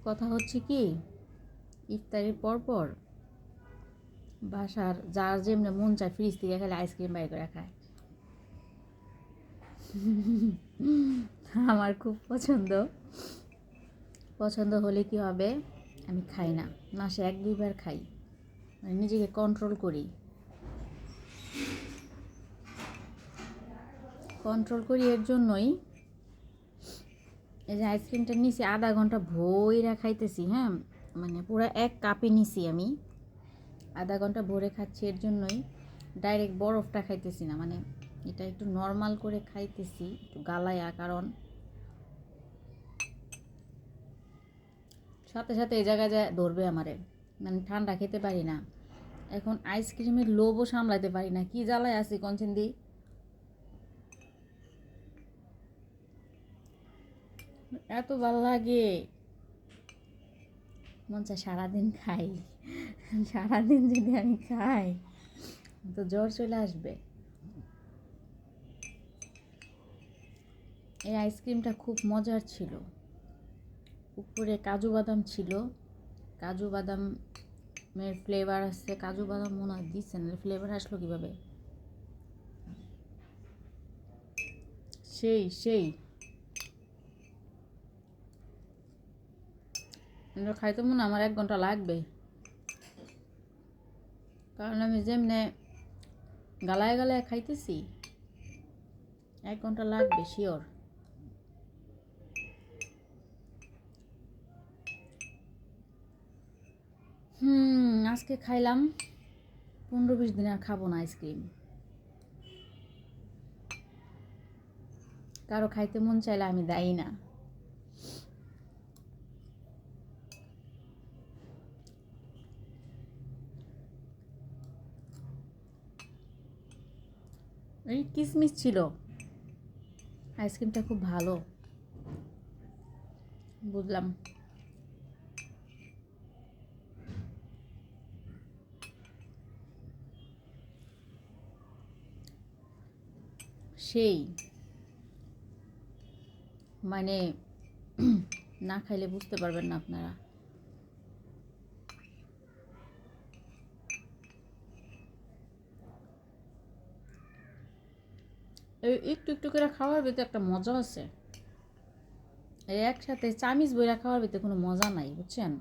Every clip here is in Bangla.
কথা হচ্ছে কি, ইফতারির পর বাসার যার যেমনি মন চায় ফ্রিজ থেকে খেলে আইসক্রিম বাইর করে খায়। আমার খুব পছন্দ হলে কি হবে, আমি খাই না, মাসে 1-2 বার খাই, মানে নিজেকে কন্ট্রোল করি এর জন্যই এই যে আইসক্রিমটা নিছি আধা ঘন্টা ভইরা খাইতেছি। হ্যাঁ, মানে পুরো 1 কাপে নিছি আমি, আধা ঘন্টা ভরে খাচ্ছি এর জন্যই। ডাইরেক্ট বরফটা খাইতেছি না, মানে এটা একটু নর্মাল করে খাইতেছি, একটু গালায়া, কারণ সাথে সাথে এই জায়গায় যায় ধরবে আমারে, মানে ঠান্ডা খেতে পারি না, এখন আইসক্রিমের লোভও সামলাতে পারি না, কি জ্বালায় আছি কনসেন্দি। এত ভালো লাগে, মন চায় সারাদিন খাই। সারাদিন যদি আমি খাই তো জ্বর চলে আসবে। এই আইসক্রিমটা খুব মজার ছিল, উপরে কাজু বাদাম ছিল, কাজু বাদামের ফ্লেভার আছে, কাজু বাদাম মনে হয় দিচ্ছেন, ফ্লেভার আসলো কীভাবে, সেই খাইতে মনে আমার 1 ঘন্টা লাগবে, কারণ আমি যেমনে গালায় খাইতেছি 1 ঘন্টা লাগবে শিওর। আজকে খাইলাম, 15-20 দিন আর খাবো না আইসক্রিম। কারো খাইতে মন চাইলে আমি দেই না। এই কিসমিস ছিল, আইসক্রিমটা খুব ভালো, বুঝলাম। সেই মানে না খাইলে বুঝতে পারবেন না আপনারা। একটু একটু করে খাওয়ার ভিতরে একটা মজা আছে, এই একসাথে চামিচ বইরা খাওয়ার ভিতরে কোনো মজা নাই, বুঝছেন।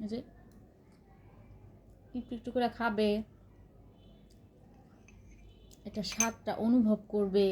এই যে একটু একটু করে খাবে, এটা স্বাদটা অনুভব করবে,